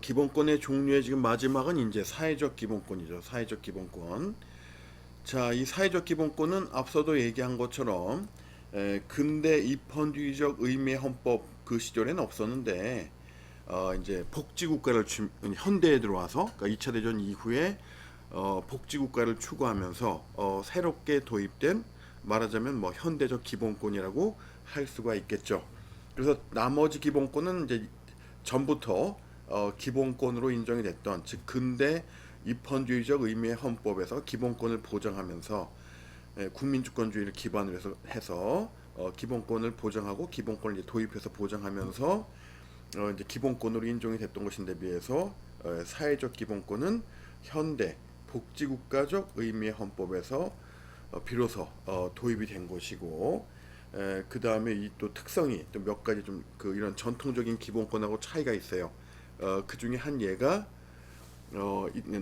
기본권의 종류의 지금 마지막은 이제 사회적 기본권이죠. 사회적 기본권. 자, 이 사회적 기본권은 앞서도 얘기한 것처럼 근대 입헌주의적 의미의 헌법 그 시절에는 없었는데 이제 복지국가를 현대에 들어와서 그러니까 2차 대전 이후에 복지국가를 추구하면서 새롭게 도입된 말하자면 뭐 현대적 기본권이라고 할 수가 있겠죠. 그래서 나머지 기본권은 이제 전부터 기본권으로 인정이 됐던 즉 근대 입헌주의적 의미의 헌법에서 기본권을 보장하면서 국민주권주의를 기반으로 해서 기본권을 보장하고 기본권을 이제 도입해서 보장하면서 이제 기본권으로 인정이 됐던 것인데 비해서 사회적 기본권은 현대 복지국가적 의미의 헌법에서 비로소 도입이 된 것이고 그 다음에 이 또 특성이 또 몇 가지 좀 그 이런 전통적인 기본권하고 차이가 있어요. 그 중에 한 예가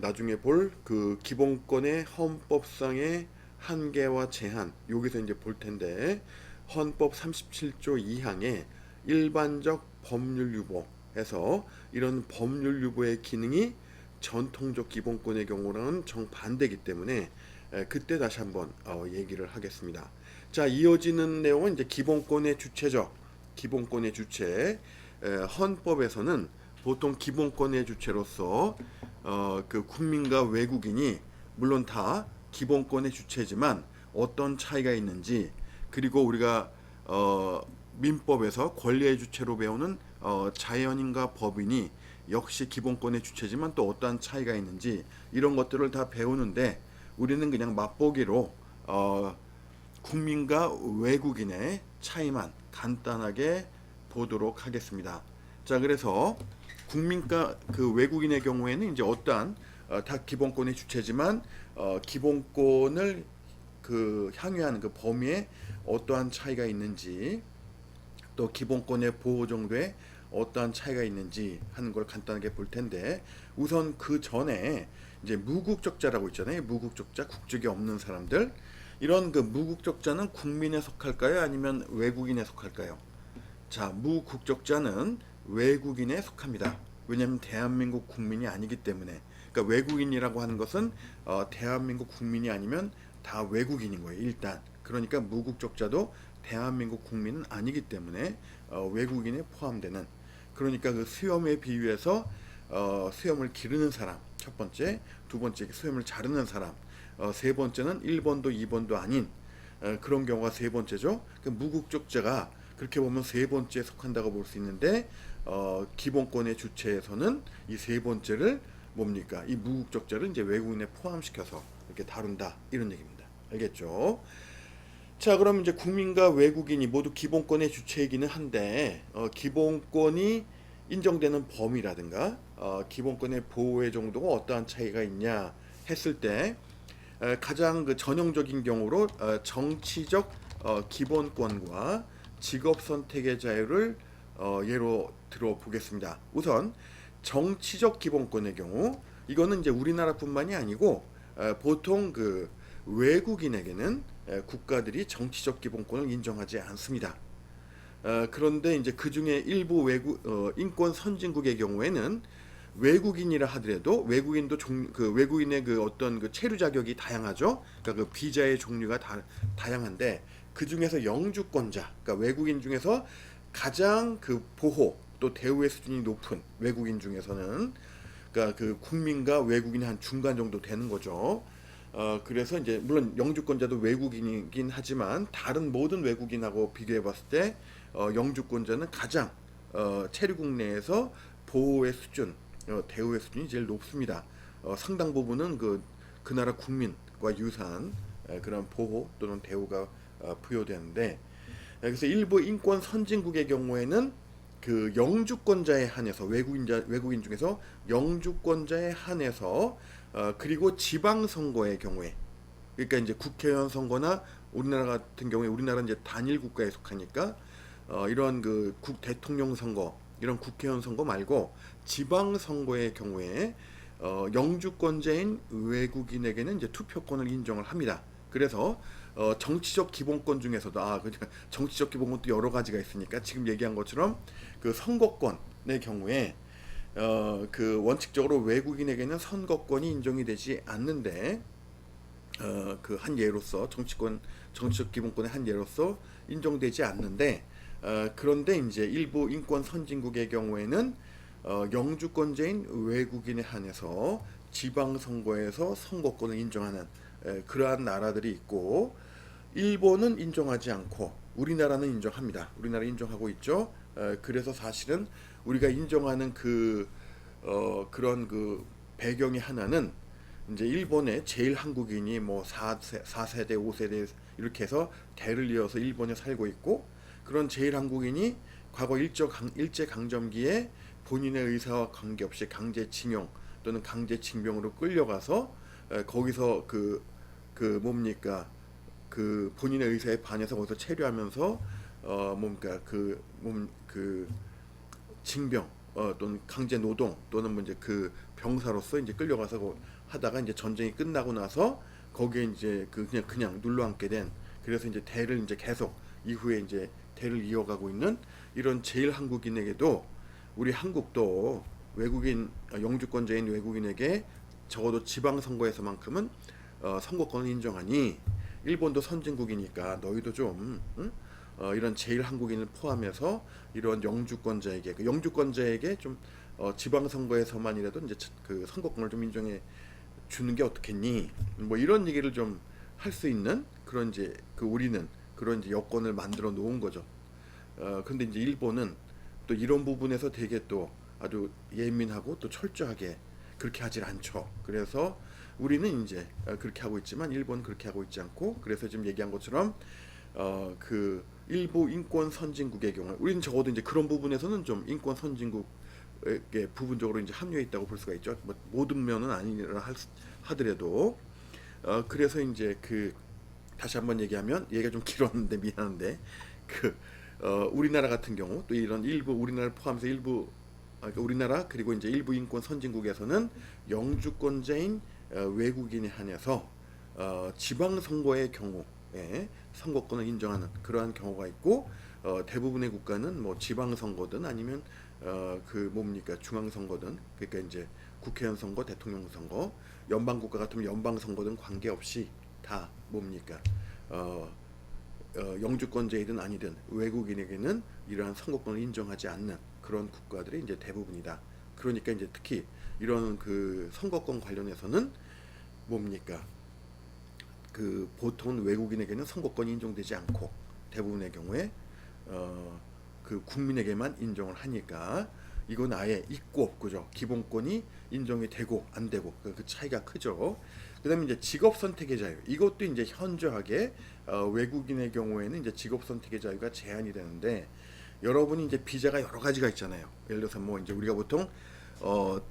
나중에 볼 그 기본권의 헌법상의 한계와 제한 여기서 이제 볼 텐데 헌법 37조 2항에 일반적 법률 유보해서 이런 법률 유보의 기능이 전통적 기본권의 경우랑은 정반대이기 때문에 그때 다시 한번 얘기를 하겠습니다. 자, 이어지는 내용은 이제 기본권의 주체적 기본권의 주체 헌법에서는 보통 기본권의 주체로서 그 국민과 외국인이 물론 다 기본권의 주체지만 어떤 차이가 있는지 그리고 우리가 민법에서 권리의 주체로 배우는 자연인과 법인이 역시 기본권의 주체지만 또 어떠한 차이가 있는지 이런 것들을 다 배우는데 우리는 그냥 맛보기로 국민과 외국인의 차이만 간단하게 보도록 하겠습니다. 자, 그래서 국민과 그 외국인의 경우에는 이제 어떠한 다 기본권의 주체지만 기본권을 그 향유하는 그 범위에 어떠한 차이가 있는지 또 기본권의 보호 정도에 어떠한 차이가 있는지 하는 걸 간단하게 볼 텐데 우선 그 전에 이제 무국적자라고 있잖아요. 무국적자, 국적이 없는 사람들. 이런 그 무국적자는 국민에 속할까요? 아니면 외국인에 속할까요? 자, 무국적자는 외국인에 속합니다. 왜냐하면 대한민국 국민이 아니기 때문에. 그러니까 외국인이라고 하는 것은 대한민국 국민이 아니면 다 외국인인 거예요. 일단. 그러니까 무국적자도 대한민국 국민은 아니기 때문에 외국인에 포함되는. 그러니까 그 수염에 비유해서 수염을 기르는 사람 첫 번째, 두 번째 수염을 자르는 사람, 세 번째는 1번도 2번도 아닌 그런 경우가 세 번째죠. 그 무국적자가 그렇게 보면 세 번째에 속한다고 볼 수 있는데 기본권의 주체에서는 이 세 번째를 뭡니까? 이 무국적자를 이제 외국인에 포함시켜서 이렇게 다룬다 이런 얘기입니다. 알겠죠? 자, 그럼 이제 국민과 외국인이 모두 기본권의 주체이기는 한데 기본권이 인정되는 범위라든가 기본권의 보호의 정도가 어떠한 차이가 있냐 했을 때 가장 그 전형적인 경우로 정치적 기본권과 직업 선택의 자유를 예로 들어 보겠습니다. 우선 정치적 기본권의 경우 이거는 이제 우리나라뿐만이 아니고 보통 그 외국인에게는 국가들이 정치적 기본권을 인정하지 않습니다. 그런데 이제 그 중에 일부 인권 선진국의 경우에는 외국인이라 하더라도 외국인도 그 외국인의 그 어떤 그 체류 자격이 다양하죠. 그러니까 그 비자의 종류가 다양한데 그 중에서 영주권자, 그러니까 외국인 중에서 가장 그 보호 또 대우의 수준이 높은 외국인 중에서는 그러니까 그 국민과 외국인이 한 중간 정도 되는 거죠. 그래서 이제 물론 영주권자도 외국인이긴 하지만 다른 모든 외국인하고 비교해 봤을 때 영주권자는 가장 체류국 내에서 보호의 수준, 대우의 수준이 제일 높습니다. 상당 부분은 그 나라 국민과 유사한 그런 보호 또는 대우가 부여되는데 그래서 일부 인권 선진국의 경우에는 그 영주권자에 한해서 외국인 중에서 영주권자에 한해서 그리고 지방선거의 경우에 그러니까 이제 국회의원 선거나 우리나라 같은 경우에 우리나라는 이제 단일 국가에 속하니까 이런 그 대통령 선거 이런 국회의원 선거 말고 지방 선거의 경우에 영주권자인 외국인에게는 이제 투표권을 인정을 합니다. 그래서 정치적 기본권 중에서도 그러니까 정치적 기본권도 여러 가지가 있으니까 지금 얘기한 것처럼 그 선거권의 경우에 그 원칙적으로 외국인에게는 선거권이 인정이 되지 않는데 그 한 예로서 정치적 기본권의 한 예로서 인정되지 않는데 그런데 이제 일부 인권 선진국의 경우에는 영주권자인 외국인에 한해서 지방선거에서 선거권을 인정하는 그러한 나라들이 있고 일본은 인정하지 않고 우리나라는 인정합니다. 우리나라 인정하고 있죠. 그래서 사실은 우리가 인정하는 그런 그 배경의 하나는 이제 일본의 제일 한국인이 뭐 4세대, 5세대 이렇게 해서 대를 이어서 일본에 살고 있고 그런 제일 한국인이 과거 일제 강점기에 본인의 의사와 관계없이 강제징용 또는 강제징병으로 끌려가서 거기서 그 뭡니까 그 본인의 의사에 반해서 거기서 체류하면서 뭡니까 그 징병 또는 강제 노동 또는 뭐 이제 그 병사로서 이제 끌려가서 하다가 이제 전쟁이 끝나고 나서 거기에 이제 그냥 눌러앉게 된 그래서 이제 대를 이제 계속 이후에 이제 대를 이어가고 있는 이런 제일 한국인에게도 우리 한국도 외국인 영주권자인 외국인에게 적어도 지방선거에서만큼은 선거권을 인정하니 일본도 선진국이니까 너희도 좀 응? 이런 제일 한국인을 포함해서 이런 영주권자에게 그 영주권자에게 좀 지방선거에서만이라도 이제 그 선거권을 좀 인정해 주는 게 어떻겠니? 뭐 이런 얘기를 좀 할 수 있는 그런 이제 그 우리는 그런 이제 여건을 만들어 놓은 거죠. 근데 이제 일본은 또 이런 부분에서 되게 또 아주 예민하고 또 철저하게 그렇게 하질 않죠. 그래서 우리는 이제 그렇게 하고 있지만 일본은 그렇게 하고 있지 않고 그래서 지금 얘기한 것처럼 그 일부 인권 선진국의 경우 우리는 적어도 이제 그런 부분에서는 좀 인권 선진국에 부분적으로 이제 합류해 있다고 볼 수가 있죠. 뭐 모든 면은 아니라 하더라도 그래서 이제 그 다시 한번 얘기하면 얘기가 좀 길었는데 미안한데 그 우리나라 같은 경우 또 이런 일부 우리나라를 포함해서 일부 그러니까 우리나라 그리고 이제 일부 인권 선진국에서는 영주권자인 외국인에 한해서 지방선거의 경우에 선거권을 인정하는 그러한 경우가 있고 대부분의 국가는 뭐 지방선거든 아니면 그 뭡니까 중앙선거든 그러니까 이제 국회의원 선거, 대통령 선거, 연방국가 같으면 연방선거든 관계없이 다 뭡니까 영주권자이든 아니든 외국인에게는 이러한 선거권을 인정하지 않는 그런 국가들이 이제 대부분이다. 그러니까 이제 특히 이런 그 선거권 관련해서는 뭡니까 그 보통 외국인에게는 선거권이 인정되지 않고 대부분의 경우에 그 국민에게만 인정을 하니까 이건 아예 있고 없고죠. 기본권이 인정이 되고 안 되고 그 차이가 크죠. 그다음에 이제 직업 선택의 자유. 이것도 이제 현저하게 외국인의 경우에는 이제 직업 선택의 자유가 제한이 되는데 여러분이 이제 비자가 여러 가지가 있잖아요. 예를 들어서 뭐 이제 우리가 보통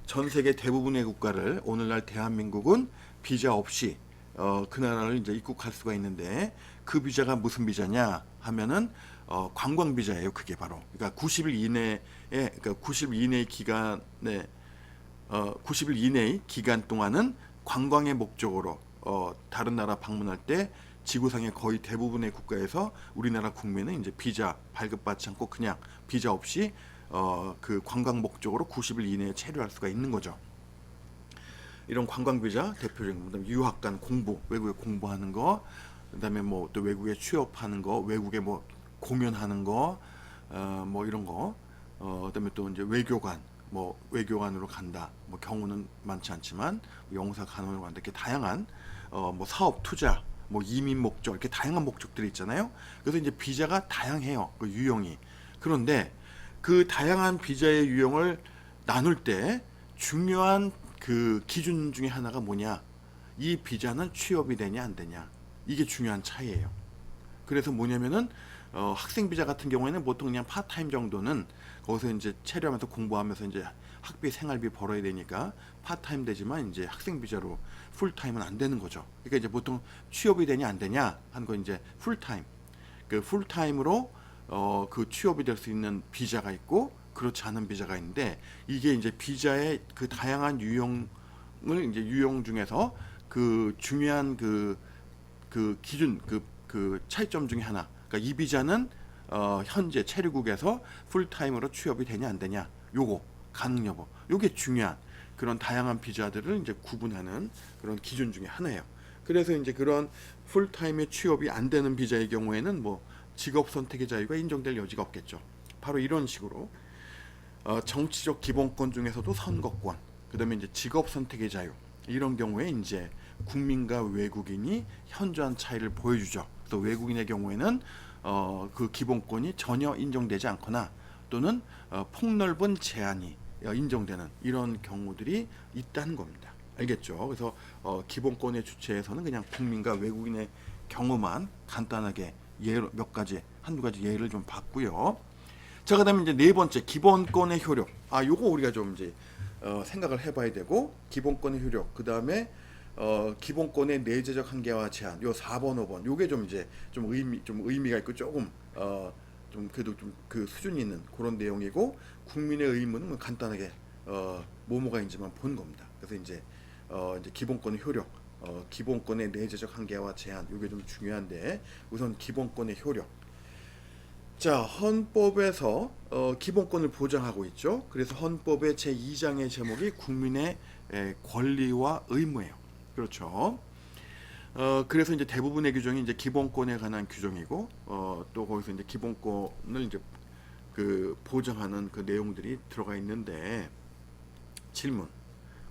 전 세계 대부분의 국가를 오늘날 대한민국은 비자 없이 그 나라를 이제 입국할 수가 있는데 그 비자가 무슨 비자냐 하면은 관광 비자예요. 그게 바로 그러니까 90일 이내에 그러니까 90일 이내의 기간에 90일 이내의 기간 동안은 관광의 목적으로 다른 나라 방문할 때 지구상의 거의 대부분의 국가에서 우리나라 국민은 이제 비자 발급받지 않고 그냥 비자 없이 그 관광 목적으로 90일 이내에 체류할 수가 있는 거죠. 이런 관광 비자 대표적인 그다음에 유학 간 공부 외국에 공부하는 거 그다음에 뭐 또 외국에 취업하는 거 외국에 뭐 공연하는 거 뭐 이런 거 그다음에 또 이제 외교관 뭐 외교관으로 간다 뭐 경우는 많지 않지만 영사 간호로 간다 이렇게 다양한 뭐 사업 투자 뭐 이민 목적 이렇게 다양한 목적들이 있잖아요. 그래서 이제 비자가 다양해요. 그 유형이. 그런데 그 다양한 비자의 유형을 나눌 때 중요한 그 기준 중에 하나가 뭐냐? 이 비자는 취업이 되냐 안 되냐? 이게 중요한 차이예요. 그래서 뭐냐면은 학생 비자 같은 경우에는 보통 그냥 파타임 정도는 거기서 이제 체류하면서 공부하면서 이제 학비 생활비 벌어야 되니까 파타임 되지만 이제 학생 비자로 풀타임은 안 되는 거죠. 그러니까 이제 보통 취업이 되냐 안 되냐 하는 건 이제 풀타임. 그 풀타임으로 그 취업이 될 수 있는 비자가 있고 그렇지 않은 비자가 있는데 이게 이제 비자의 그 다양한 유형을 이제 유형 중에서 그 중요한 그 기준 그 차이점 중에 하나. 그러니까 이 비자는 현재 체류국에서 풀타임으로 취업이 되냐 안 되냐 요거 가능 여부. 요게 중요한 그런 다양한 비자들을 이제 구분하는 그런 기준 중에 하나예요. 그래서 이제 그런 풀타임의 취업이 안 되는 비자의 경우에는 뭐 직업 선택의 자유가 인정될 여지가 없겠죠. 바로 이런 식으로 정치적 기본권 중에서도 선거권, 그다음에 이제 직업 선택의 자유, 이런 경우에 이제 국민과 외국인이 현저한 차이를 보여주죠. 그래서 외국인의 경우에는 그 기본권이 전혀 인정되지 않거나 또는 폭넓은 제한이 인정되는 이런 경우들이 있다는 겁니다. 알겠죠? 그래서 기본권의 주체에서는 그냥 국민과 외국인의 경우만 간단하게 예로 몇 가지 한두 가지 예를 좀 봤고요. 자, 그다음에 이제 네 번째 기본권의 효력. 요거 우리가 좀 이제 생각을 해봐야 되고, 기본권의 효력. 그다음에 기본권의 내재적 한계와 제한. 요 4번, 5번. 요게 좀 이제 좀 의미가 있고 조금 좀 그래도 좀 그 수준이 있는 그런 내용이고, 국민의 의무는 뭐 간단하게 뭐뭐가인지만 본 겁니다. 그래서 이제 기본권의 효력, 기본권의 내재적 한계와 제한. 요게 좀 중요한데, 우선 기본권의 효력. 자, 헌법에서 기본권을 보장하고 있죠. 그래서 헌법의 제2장의 제목이 국민의 권리와 의무예요. 그렇죠. 그래서 이제 대부분의 규정이 이제 기본권에 관한 규정이고, 또 거기서 이제 기본권을 이제 그 보장하는 그 내용들이 들어가 있는데, 질문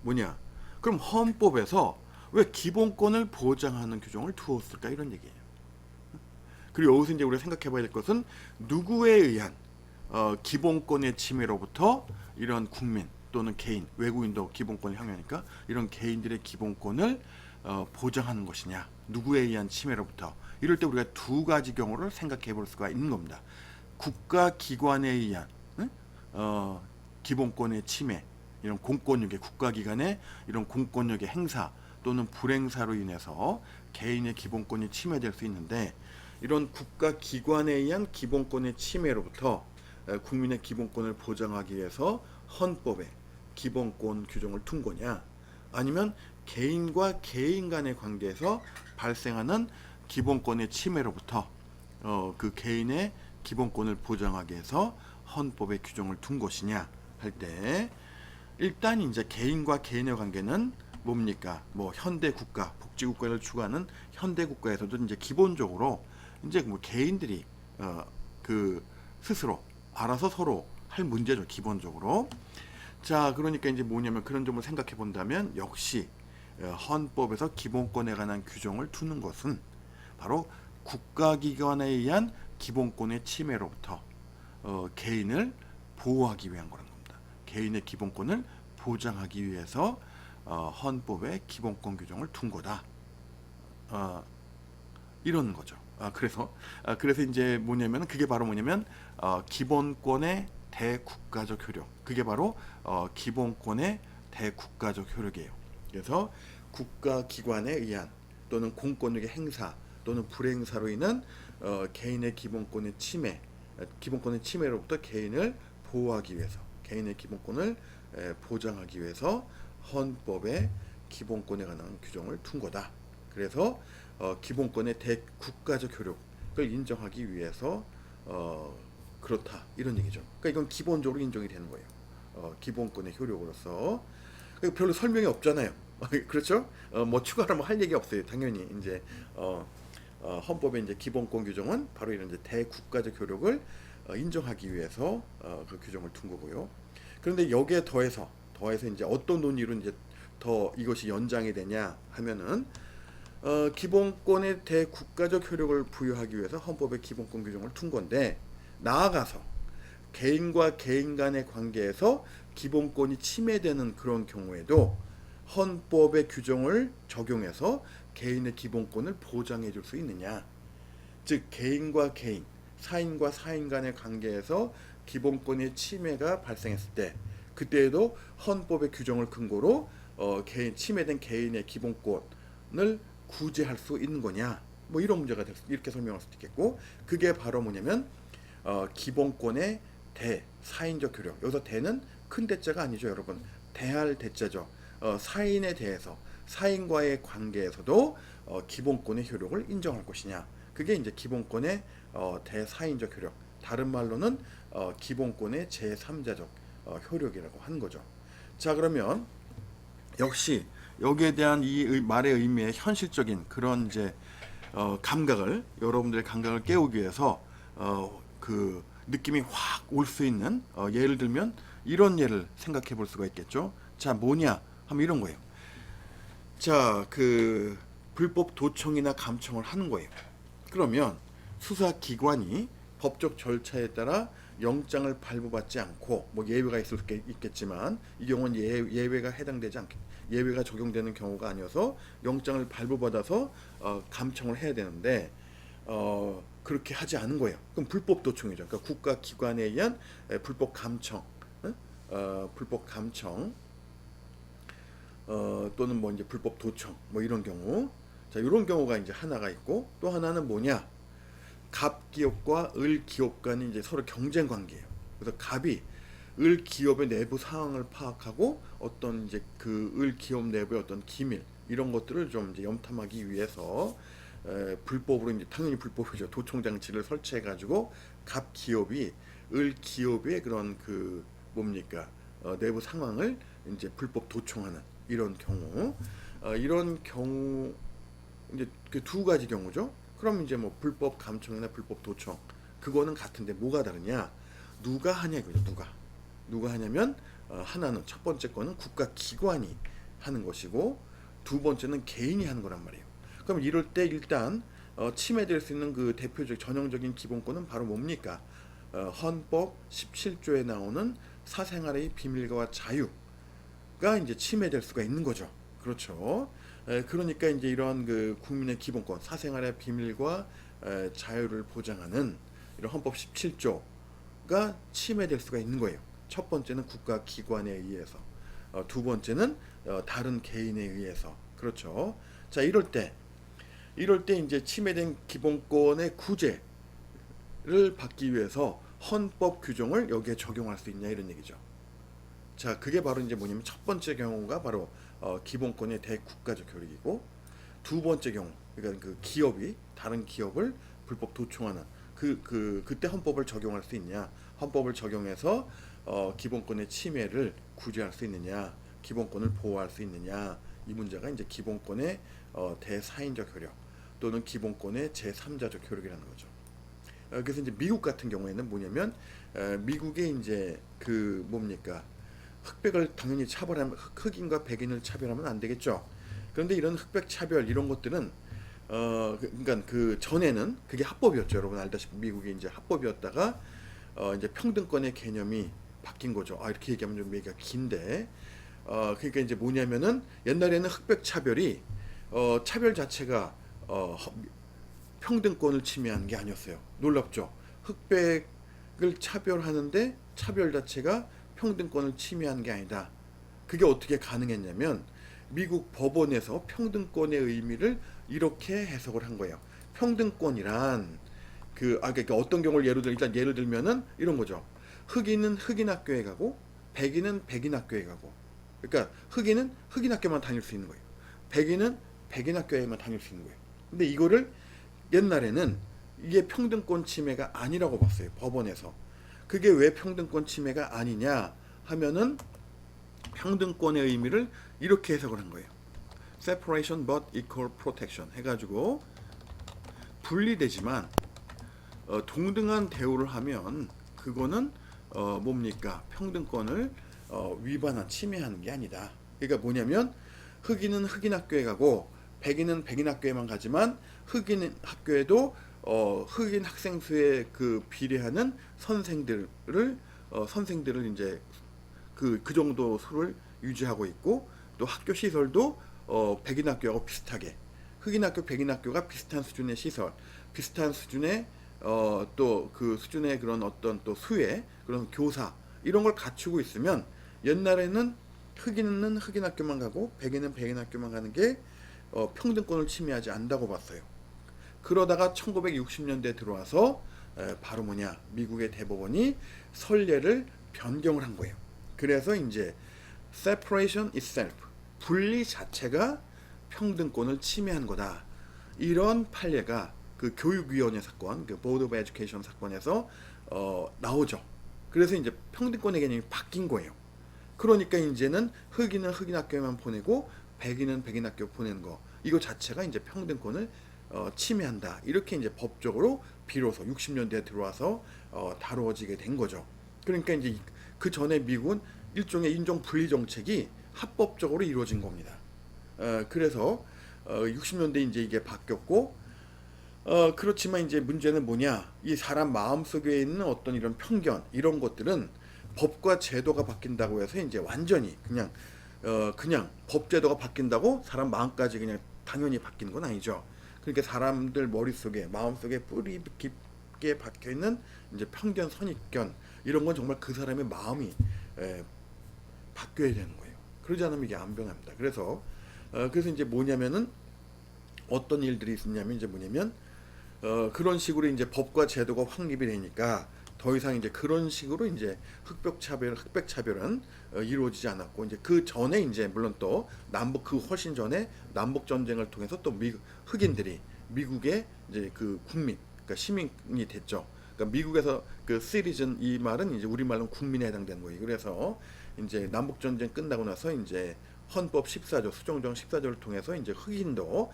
뭐냐? 그럼 헌법에서 왜 기본권을 보장하는 규정을 두었을까, 이런 얘기예요. 그리고 여기서 이제 우리가 생각해봐야 될 것은 누구에 의한 기본권의 침해로부터 이런 국민 또는 개인, 외국인도 기본권을 향유하니까 이런 개인들의 기본권을 보장하는 것이냐, 누구에 의한 침해로부터. 이럴 때 우리가 두 가지 경우를 생각해 볼 수가 있는 겁니다. 국가기관에 의한 기본권의 침해, 이런 공권력의, 국가기관의 이런 공권력의 행사 또는 불행사로 인해서 개인의 기본권이 침해될 수 있는데, 이런 국가기관에 의한 기본권의 침해로부터 국민의 기본권을 보장하기 위해서 헌법에 기본권 규정을 둔 거냐, 아니면 개인과 개인 간의 관계에서 발생하는 기본권의 침해로부터 그 개인의 기본권을 보장하기 위해서 헌법에 규정을 둔 것이냐 할 때, 일단 이제 개인과 개인의 관계는 뭡니까? 뭐 현대 국가, 복지 국가를 추구하는 현대 국가에서도 이제 기본적으로 이제 뭐 개인들이 그 스스로 알아서 서로 할 문제죠, 기본적으로. 자, 그러니까 이제 뭐냐면 그런 점을 생각해 본다면 역시 헌법에서 기본권에 관한 규정을 두는 것은 바로 국가기관에 의한 기본권의 침해로부터 개인을 보호하기 위한 거라는 겁니다. 개인의 기본권을 보장하기 위해서 헌법에 기본권 규정을 둔 거다. 이런 거죠. 그래서 이제 뭐냐면 그게 바로 뭐냐면 기본권의 대국가적 효력. 그게 바로 기본권의 대국가적 효력이에요. 그래서 국가기관에 의한 또는 공권력의 행사 또는 불행사로 인한 개인의 기본권의 침해, 기본권의 침해로부터 개인을 보호하기 위해서, 개인의 기본권을 보장하기 위해서 헌법에 기본권에 관한 규정을 둔 거다. 그래서 기본권의 대국가적 효력을 인정하기 위해서 그렇다, 이런 얘기죠. 그러니까 이건 기본적으로 인정이 되는 거예요. 기본권의 효력으로서. 별로 설명이 없잖아요. 그렇죠? 뭐 추가로 뭐 할 얘기 없어요. 당연히 이제 헌법의 이제 기본권 규정은 바로 이런 이제 대국가적 효력을 인정하기 위해서 그 규정을 둔 거고요. 그런데 여기에 더해서 이제 어떤 논의로 이제 더 이것이 연장이 되냐 하면은 기본권의 대국가적 효력을 부여하기 위해서 헌법의 기본권 규정을 둔 건데, 나아가서 개인과 개인 간의 관계에서 기본권이 침해되는 그런 경우에도 헌법의 규정을 적용해서 개인의 기본권을 보장해 줄 수 있느냐. 즉 개인과 개인, 사인과 사인 간의 관계에서 기본권의 침해가 발생했을 때, 그때에도 헌법의 규정을 근거로 침해된 개인의 기본권을 구제할 수 있는 거냐, 뭐 이런 문제가 이렇게 설명할 수도 있겠고, 그게 바로 뭐냐면 기본권의 대사인적 효력. 여기서 대는 큰 대자가 아니죠, 여러분. 대할 대자죠. 사인에 대해서, 사인과의 관계에서도 기본권의 효력을 인정할 것이냐. 그게 이제 기본권의 대사인적 효력. 다른 말로는 기본권의 제3자적 효력이라고 하는 거죠. 자, 그러면 역시 여기에 대한 이 말의 의미의 현실적인 그런 이제 감각을, 여러분들의 감각을 깨우기 위해서 그 느낌이 확 올 수 있는 예를 들면 이런 예를 생각해 볼 수가 있겠죠. 자, 뭐냐 하면 이런 거예요. 자, 그 불법 도청이나 감청을 하는 거예요. 그러면 수사기관이 법적 절차에 따라 영장을 발부받지 않고, 뭐 예외가 있을 수 있겠지만 이 경우는 예외가 해당되지 않겠, 예외가 적용되는 경우가 아니어서 영장을 발부받아서 감청을 해야 되는데 그렇게 하지 않은 거예요. 그럼 불법 도청이죠. 그러니까 국가기관에 의한 불법 감청, 불법 감청 또는 뭐 이제 불법 도청, 뭐 이런 경우. 자, 이런 경우가 이제 하나가 있고, 또 하나는 뭐냐? 갑 기업과 을 기업 간이 이제 서로 경쟁 관계예요. 그래서 갑이 을 기업의 내부 상황을 파악하고 어떤 이제 그 을 기업 내부의 어떤 기밀 이런 것들을 좀 이제 염탐하기 위해서 불법으로 이제 당연히 불법이죠. 도청 장치를 설치해 가지고 갑 기업이 을 기업의 그런 그 뭡니까? 내부 상황을 이제 불법 도청하는 이런 경우 이제 그 두 가지 경우죠. 그럼 이제 뭐 불법 감청이나 불법 도청 그거는 같은데 뭐가 다르냐? 누가 하냐 이거죠. 누가 하냐면 하나는 첫 번째 거는 국가기관이 하는 것이고 두 번째는 개인이 하는 거란 말이에요. 그럼 이럴 때 일단 침해될 수 있는 그 대표적 전형적인 기본권은 바로 뭡니까? 헌법 17조에 나오는 사생활의 비밀과 자유가 이제 침해될 수가 있는 거죠. 그렇죠. 그러니까 이제 이러한 그 국민의 기본권, 사생활의 비밀과 자유를 보장하는 이런 헌법 17조가 침해될 수가 있는 거예요. 첫 번째는 국가기관에 의해서, 두 번째는 다른 개인에 의해서. 그렇죠. 자, 이럴 때 이제 침해된 기본권의 구제를 받기 위해서 헌법 규정을 여기에 적용할 수 있냐 이런 얘기죠. 자, 그게 바로 이제 뭐냐면 첫 번째 경우가 바로 기본권의 대국가적 효력이고, 두 번째 경우 그러니까 그 기업이 다른 기업을 불법 도청하는 그때 헌법을 적용할 수 있냐, 헌법을 적용해서 기본권의 침해를 구제할 수 있느냐, 기본권을 보호할 수 있느냐, 이 문제가 이제 기본권의 대사인적 효력 또는 기본권의 제3자적 효력이라는 거죠. 그래서 이제 미국 같은 경우에는 뭐냐면 미국의 이제 그 뭡니까? 흑백을 당연히 차별하면, 흑인과 백인을 차별하면 안 되겠죠. 그런데 이런 흑백 차별 이런 것들은 그러니까 그 전에는 그게 합법이었죠. 여러분 알다시피 미국이 이제 합법이었다가 이제 평등권의 개념이 바뀐 거죠. 이렇게 얘기하면 좀 얘기가 긴데 그러니까 이제 뭐냐면은 옛날에는 흑백 차별이 차별 자체가 평등권을 침해하는 게 아니었어요. 놀랍죠. 흑백을 차별하는데 차별 자체가 평등권을 침해하는 게 아니다. 그게 어떻게 가능했냐면 미국 법원에서 평등권의 의미를 이렇게 해석을 한 거예요. 평등권이란 그러니까 어떤 경우를 예를 들면은 이런 거죠. 흑인은 흑인 학교에 가고 백인은 백인 학교에 가고. 그러니까 흑인은 흑인 학교만 다닐 수 있는 거예요. 백인은 백인 학교에만 다닐 수 있는 거예요. 근데 이거를 옛날에는 이게 평등권 침해가 아니라고 봤어요. 법원에서. 그게 왜 평등권 침해가 아니냐 하면은 평등권의 의미를 이렇게 해석을 한 거예요. Separation but equal protection 해가지고 분리되지만 동등한 대우를 하면 그거는 뭡니까? 평등권을 위반한 침해하는 게 아니다. 그러니까 뭐냐면 흑인은 흑인 학교에 가고 백인은 백인 학교에만 가지만 흑인 학교에도 흑인 학생 수에 그 비례하는 선생들을 이제 그 정도 수를 유지하고 있고, 또 학교 시설도 백인 학교하고 비슷하게, 흑인 학교, 백인 학교가 비슷한 수준의 시설, 비슷한 수준의 또 그 수준의 그런 어떤 또 수혜, 그런 교사 이런 걸 갖추고 있으면 옛날에는 흑인은 흑인 학교만 가고 백인은 백인 학교만 가는 게 평등권을 침해하지 않는다고 봤어요. 그러다가 1960년대에 들어와서 바로 뭐냐, 미국의 대법원이 선례를 변경을 한 거예요. 그래서 이제 separation itself, 분리 자체가 평등권을 침해한 거다. 이런 판례가 그 교육위원회 사건, 그 Board of Education 사건에서 나오죠. 그래서 이제 평등권의 개념이 바뀐 거예요. 그러니까 이제는 흑인은 흑인 학교에만 보내고 백인은 백인 학교 보내는 거, 이거 자체가 이제 평등권을 침해한다. 이렇게 이제 법적으로 비로소 60년대에 들어와서 다루어지게 된 거죠. 그러니까 이제 그 전에 미국은 일종의 인종 분리 정책이 합법적으로 이루어진 겁니다. 그래서 60년대 이제 이게 바뀌었고, 그렇지만 이제 문제는 뭐냐? 이 사람 마음속에 있는 어떤 이런 편견, 이런 것들은 법과 제도가 바뀐다고 해서 이제 완전히 그냥 법 제도가 바뀐다고 사람 마음까지 그냥 당연히 바뀌는 건 아니죠. 그러니까 사람들 머릿속에, 마음속에 뿌리 깊게 박혀 있는 이제 편견, 선입견, 이런 건 정말 그 사람의 마음이 바뀌어야 되는 거예요. 그러지 않으면 이게 안 변합니다. 그래서 이제 뭐냐면은 어떤 일들이 있었냐면 이제 뭐냐면 그런 식으로 이제 법과 제도가 확립이 되니까 더 이상 이제 그런 식으로 이제 흑백 차별은 이루어지지 않았고, 이제 그 전에 이제 물론 또 그 훨씬 전에 남북 전쟁을 통해서 또 흑인들이 미국의 이제 그 국민, 그러니까 시민이 됐죠. 그러니까 미국에서 그 시리즌, 이 말은 이제 우리말로 국민에 해당되는 거예요. 그래서 이제 남북 전쟁 끝나고 나서 이제 헌법 14조, 수정정 14조를 통해서 이제 흑인도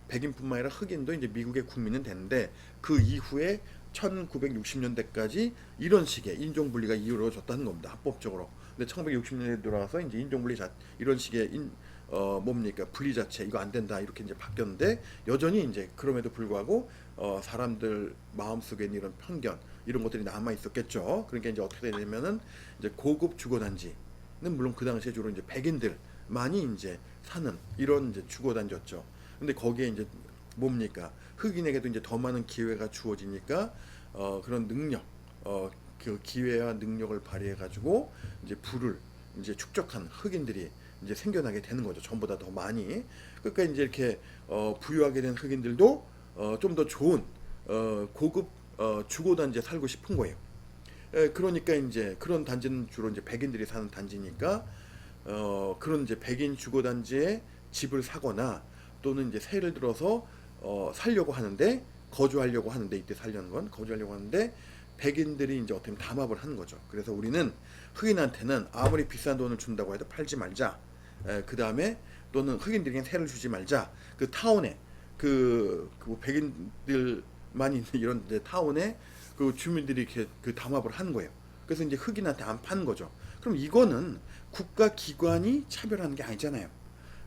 백인뿐만 아니라 흑인도 이제 미국의 국민은 됐는데, 그 이후에 1960년대까지 이런 식의 인종 분리가 이루어졌다는 겁니다. 합법적으로. 근데 1960년대에 들어와서 이제 인종 분리 이런 식의 분리 자체 이거 안 된다 이렇게 이제 바뀌었는데, 여전히 이제 그럼에도 불구하고 사람들 마음속에 있는 이런 편견, 이런 것들이 남아 있었겠죠. 그러니까 이제 어떻게 되냐면은 이제 고급 주거단지, 물론 그 당시에 주로 이제 백인들만이 이제 사는 이런 이제 주거단지였죠. 근데 거기에 이제 흑인에게도 이제 더 많은 기회가 주어지니까 그런 능력, 그 기회와 능력을 발휘해 가지고 이제 부를 이제 축적한 흑인들이 이제 생겨나게 되는 거죠. 전보다 더 많이. 그러니까 이제 이렇게 부유하게 된 흑인들도 좀 더 좋은 고급 주거단지에 살고 싶은 거예요. 그러니까 이제 그런 단지는 주로 이제 백인들이 사는 단지니까 그런 이제 백인 주거단지에 집을 사거나 또는 이제 세를 들어서 살려고 하는데, 거주하려고 하는데, 이때 살려는 건 거주하려고 하는데 백인들이 이제 어떻게 보면 담합을 하는 거죠. 그래서 우리는 흑인한테는 아무리 비싼 돈을 준다고 해도 팔지 말자. 그 다음에 또는 흑인들에게 세를 주지 말자. 그 타운에 그 백인들만 있는 이런 이제 타운에 그 주민들이 이렇게 그 담합을 하는 거예요. 그래서 이제 흑인한테 안 파는 거죠. 그럼 이거는 국가 기관이 차별하는 게 아니잖아요.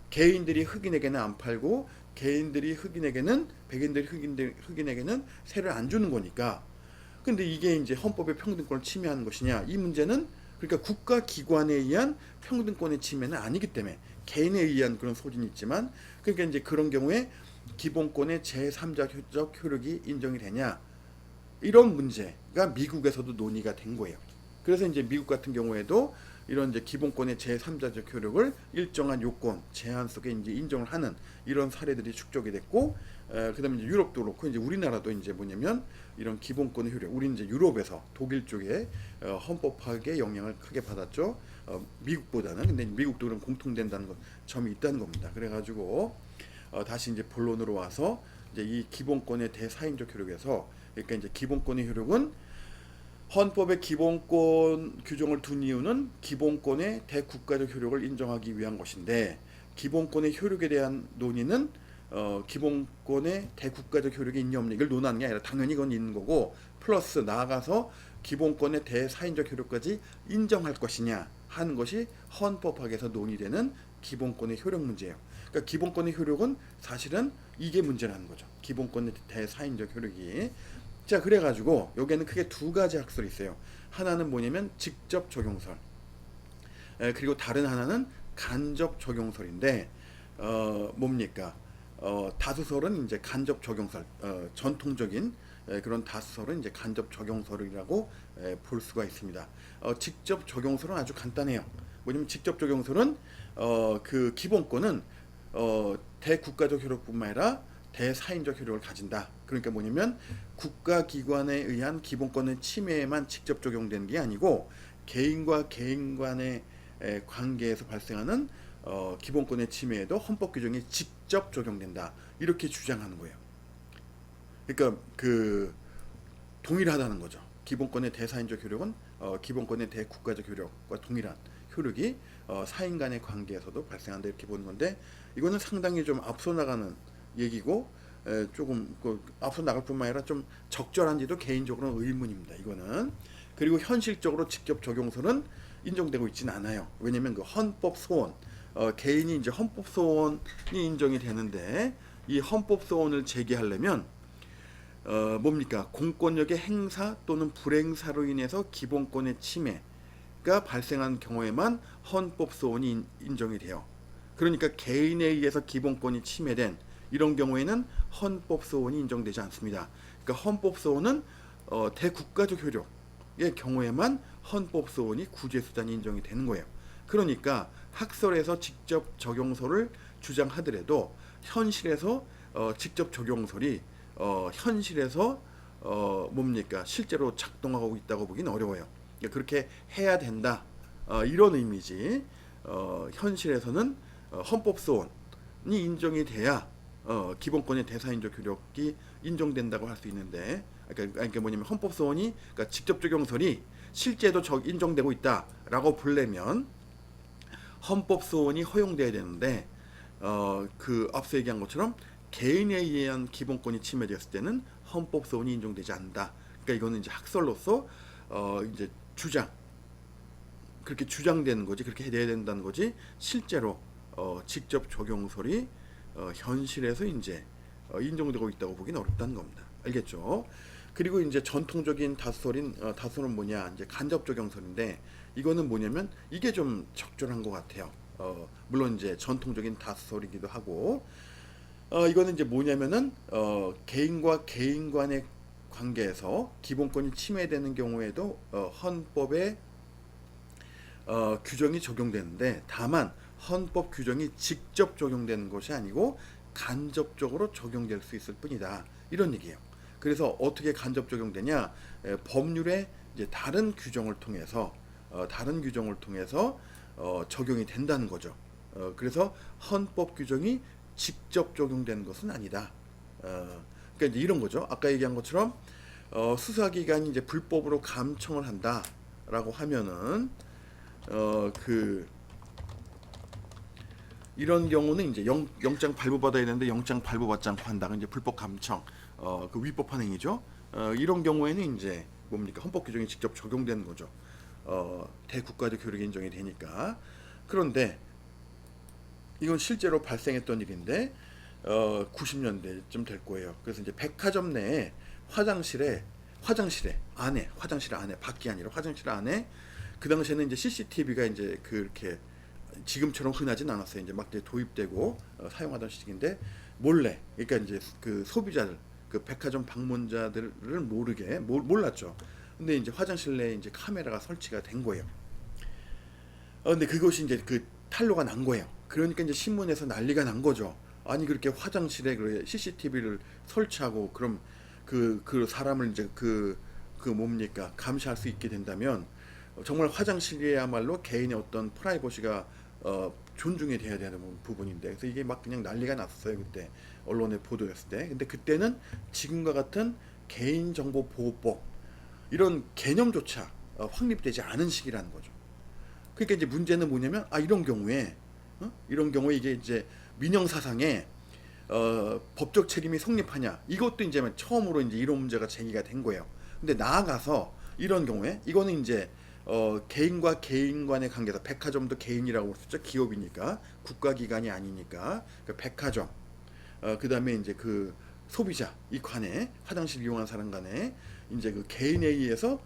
개인들이 흑인에게는 안 팔고 개인들이 흑인에게는, 백인들이 흑인에게는 세를 안 주는 거니까. 근데 이게 이제 헌법의 평등권을 침해하는 것이냐? 이 문제는 그러니까 국가 기관에 의한 평등권의 침해는 아니기 때문에, 개인에 의한 그런 소진이 있지만, 그러니까 이제 그런 경우에 기본권의 제3자적 효력이 인정이 되냐? 이런 문제가 미국에서도 논의가 된 거예요. 그래서 이제 미국 같은 경우에도 이런 이제 기본권의 제3자적 효력을 일정한 요건, 제한 속에 이제 인정을 하는 이런 사례들이 축적이 됐고, 그다음에 이제 유럽도 그렇고 이제 우리나라도 이제 뭐냐면 이런 기본권의 효력, 우리 이제 유럽에서 독일 쪽에 헌법 파괴 영향을 크게 받았죠. 미국보다는. 근데 미국도 그런 공통된다는 점이 있다는 겁니다. 그래가지고 다시 이제 본론으로 와서 이제 이 기본권의 대사인적 효력에서, 그러니까 이제 기본권의 효력은 헌법의 기본권 규정을 둔 이유는 기본권의 대국가적 효력을 인정하기 위한 것인데, 기본권의 효력에 대한 논의는 기본권의 대국가적 효력이 있냐 없냐 이걸 논하는 게 아니라 당연히 그건 있는 거고, 플러스 나아가서 기본권의 대사인적 효력까지 인정할 것이냐 하는 것이 헌법학에서 논의되는 기본권의 효력 문제예요. 그러니까 기본권의 효력은 사실은 이게 문제라는 거죠. 기본권의 대사인적 효력이. 자, 그래가지고 여기에는 크게 두 가지 학설이 있어요. 하나는 뭐냐면 직접 적용설, 그리고 다른 하나는 간접 적용설인데, 다수설은 이제 간접 적용설, 전통적인 그런 다수설은 이제 간접 적용설이라고 볼 수가 있습니다. 직접 적용설은 아주 간단해요. 뭐냐면 직접 적용설은 그 기본권은 대국가적 효력뿐만 아니라 대사인적 효력을 가진다. 그러니까 뭐냐면 국가기관에 의한 기본권의 침해에만 직접 적용되는 게 아니고, 개인과 개인 간의 관계에서 발생하는 기본권의 침해에도 헌법 규정이 직접 적용된다. 이렇게 주장하는 거예요. 그러니까 그 동일하다는 거죠. 기본권의 대사인적 효력은 기본권의 대국가적 효력과 동일한 효력이 사인 간의 관계에서도 발생한다 이렇게 보는 건데 이거는 상당히 좀 앞서 나가는 얘기고 조금 앞서 나갈 뿐만 아니라 좀 적절한지도 개인적으로는 의문입니다. 이거는. 그리고 현실적으로 직접 적용서는 인정되고 있지는 않아요. 왜냐면 그 헌법 소원 개인이 이제 헌법 소원이 인정이 되는데 이 헌법 소원을 제기하려면 뭡니까? 공권력의 행사 또는 불행사로 인해서 기본권의 침해가 발생한 경우에만 헌법 소원이 인정이 돼요. 그러니까 개인에 의해서 기본권이 침해된 이런 경우에는 헌법 소원이 인정되지 않습니다. 그러니까 헌법 소원은 대국가적 효력의 경우에만 헌법 소원이 구제 수단이 인정이 되는 거예요. 그러니까 학설에서 직접 적용서를 주장하더라도 현실에서 직접 적용설이 현실에서 뭡니까 실제로 작동하고 있다고 보기는 어려워요. 그렇게 해야 된다 이런 의미지. 현실에서는 헌법 소원이 인정이 돼야 기본권의 대사인적 효력이 인정된다고 할 수 있는데, 그러니까 뭐냐면 헌법 소원이 그러니까 직접 적용설이 실제도 인정되고 있다라고 보려면 헌법 소원이 허용돼야 되는데 그 앞서 얘기한 것처럼 개인에 의한 기본권이 침해되었을 때는 헌법 소원이 인정되지 않는다. 그러니까 이거는 이제 학설로서 이제 그렇게 주장되는 거지, 그렇게 해야 된다는 거지. 실제로 직접 적용설이 현실에서 이제 인정되고 있다고 보기는 어렵다는 겁니다. 알겠죠? 그리고 이제 전통적인 다소는 뭐냐? 이제 간접 적용설인데 이거는 뭐냐면 이게 좀 적절한 것 같아요. 물론 이제 전통적인 다소이기도 하고 이거는 이제 뭐냐면은 개인과 개인 간의 관계에서 기본권이 침해되는 경우에도 헌법에 규정이 적용되는데 다만 헌법 규정이 직접 적용되는 것이 아니고 간접적으로 적용될 수 있을 뿐이다 이런 얘기예요. 그래서 어떻게 간접 적용되냐? 법률의 이제 다른 규정을 통해서 적용이 된다는 거죠. 그래서 헌법 규정이 직접 적용되는 것은 아니다. 그러니까 이제 이런 거죠. 아까 얘기한 것처럼 수사기관이 이제 불법으로 감청을 한다라고 하면은 이런 경우는 이제 영장 발부받아야 되는데 영장 발부받지 않고 한다가 이제 불법 감청, 그 위법한 행위죠. 이런 경우에는 이제 뭡니까 헌법 규정이 직접 적용되는 거죠. 대국가적 효력이 인정이 되니까. 그런데 이건 실제로 발생했던 일인데 90년대쯤 될 거예요. 그래서 이제 백화점 내에 화장실 안에 밖이 아니라 화장실 안에 그 당시에는 이제 CCTV가 이제 그렇게 지금처럼 흔하진 않았어요. 이제 막 도입되고 사용하던 시기인데 몰래, 그러니까 이제 그 소비자들, 그 백화점 방문자들을 몰랐죠. 근데 이제 화장실 내에 이제 카메라가 설치가 된 거예요. 근데 그것이 이제 그 탄로가 난 거예요. 그러니까 이제 신문에서 난리가 난 거죠. 아니 그렇게 화장실에 그 CCTV를 설치하고 그럼 그 사람을 이제 뭡니까 감시할 수 있게 된다면 정말 화장실이야말로 개인의 어떤 프라이버시가 존중이 돼야 되는 부분인데 그래서 이게 막 그냥 난리가 났어요 그때 언론에 보도했을 때. 근데 그때는 지금과 같은 개인정보보호법 이런 개념조차 확립되지 않은 시기라는 거죠. 그러니까 이제 문제는 뭐냐면 이런 경우에 이게 이제 민영사상에 법적 책임이 성립하냐 이것도 이제 처음으로 이제 이런 문제가 제기가 된 거예요. 근데 나아가서 이런 경우에 이거는 이제 개인과 개인 간의 관계에서 백화점도 개인이라고 볼 수 있죠. 기업이니까 국가기관이 아니니까 그 백화점 그 다음에 이제 그 소비자 이 간에 화장실 이용한 사람 간에 이제 그 개인에 의해서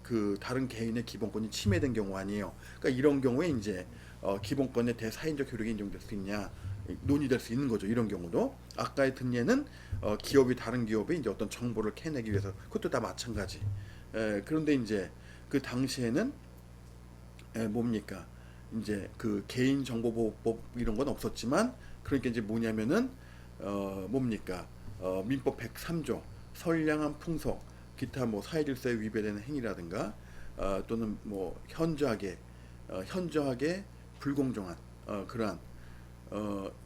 그 다른 개인의 기본권이 침해된 경우 아니에요. 그러니까 이런 경우에 이제 기본권의 대사인적 효력이 인정될 수 있냐 논의될 수 있는 거죠. 이런 경우도 아까의 특례는 기업이 다른 기업에 이제 어떤 정보를 캐내기 위해서 그것도 다 마찬가지. 그런데 이제 그 당시에는 뭡니까 이제 그 개인정보보호법 이런 건 없었지만 그러니까 이제 뭐냐면은 뭡니까 민법 103조 선량한 풍속 기타 뭐 사회질서에 위배되는 행위라든가 또는 뭐 현저하게 불공정한 그러한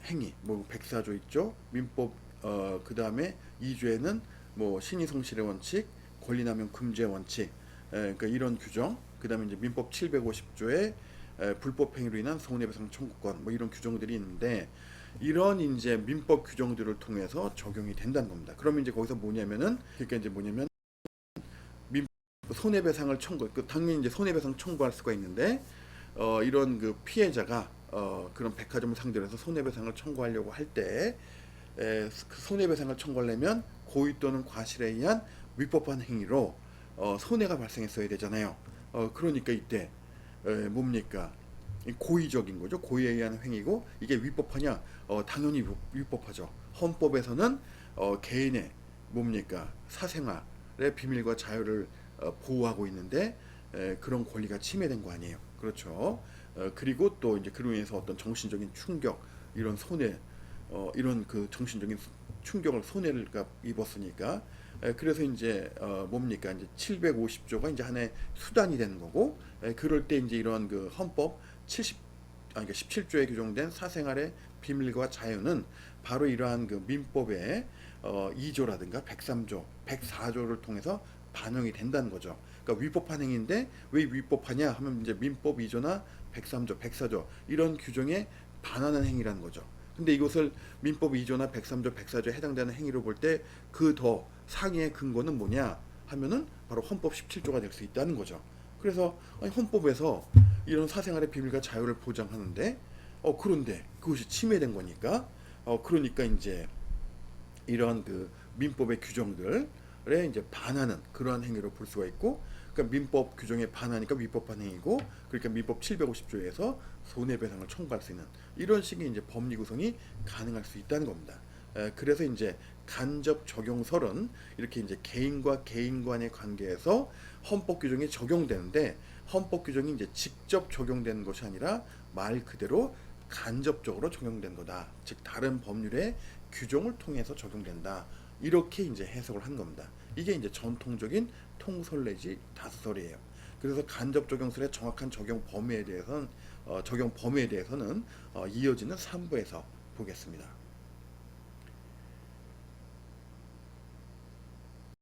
행위 뭐 104조 있죠. 민법 그 다음에 2조에는 뭐 신의 성실의 원칙 권리남용 금지의 원칙 그러니까 이런 규정, 그다음에 이제 민법 750조의 불법 행위로 인한 손해배상 청구권 뭐 이런 규정들이 있는데 이런 이제 민법 규정들을 통해서 적용이 된다는 겁니다. 그러면 이제 거기서 뭐냐면은 그러니까 이제 뭐냐면 민 손해배상을 청구, 당연히 이제 손해배상 청구할 수가 있는데 이런 그 피해자가 그런 백화점을 상대로 해서 손해배상을 청구하려고 할 때 그 손해배상을 청구하려면 고의 또는 과실에 의한 위법한 행위로 손해가 발생했어야 되잖아요. 그러니까 이때 뭡니까? 고의적인 거죠. 고의에 의한 행위고 이게 위법하냐? 당연히 위법하죠. 헌법에서는 개인의 뭡니까? 사생활의 비밀과 자유를 보호하고 있는데 그런 권리가 침해된 거 아니에요. 그렇죠. 그리고 또 이제 그로 인해서 어떤 정신적인 충격, 이런 손해, 이런 그 정신적인 충격을 손해를 입었으니까 그래서 이제 뭡니까 이제 750조가 이제 하나의 수단이 되는 거고 그럴 때 이제 이런 그 헌법 17조에 규정된 사생활의 비밀과 자유는 바로 이러한 그 민법의 2조라든가 103조, 104조를 통해서 반영이 된다는 거죠. 그러니까 위법한 행위인데 왜 위법하냐 하면 이제 민법 2조나 103조, 104조 이런 규정에 반하는 행위라는 거죠. 근데 이것을 민법 2조나 103조, 104조에 해당되는 행위로 볼 때 그 더 상위의 근거는 뭐냐 하면은 바로 헌법 17조가 될 수 있다는 거죠. 그래서 아니, 헌법에서 이런 사생활의 비밀과 자유를 보장하는데 그런데 그것이 침해된 거니까 그러니까 이제 이런 그 민법의 규정들에 이제 반하는 그러한 행위로 볼 수가 있고 그러니까 민법 규정에 반하니까 위법한 행위고 그러니까 민법 750조에서 손해배상을 청구할 수 있는 이런 식의 이제 법리 구성이 가능할 수 있다는 겁니다. 그래서 이제 간접 적용설은 이렇게 이제 개인과 개인 간의 관계에서 헌법 규정이 적용되는데 헌법 규정이 이제 직접 적용되는 것이 아니라 말 그대로 간접적으로 적용된 거다. 즉 다른 법률의 규정을 통해서 적용된다. 이렇게 이제 해석을 한 겁니다. 이게 이제 전통적인 통설 내지 다수설이에요. 그래서 간접 적용설의 정확한 적용 범위에 대해서는 이어지는 3부에서 보겠습니다.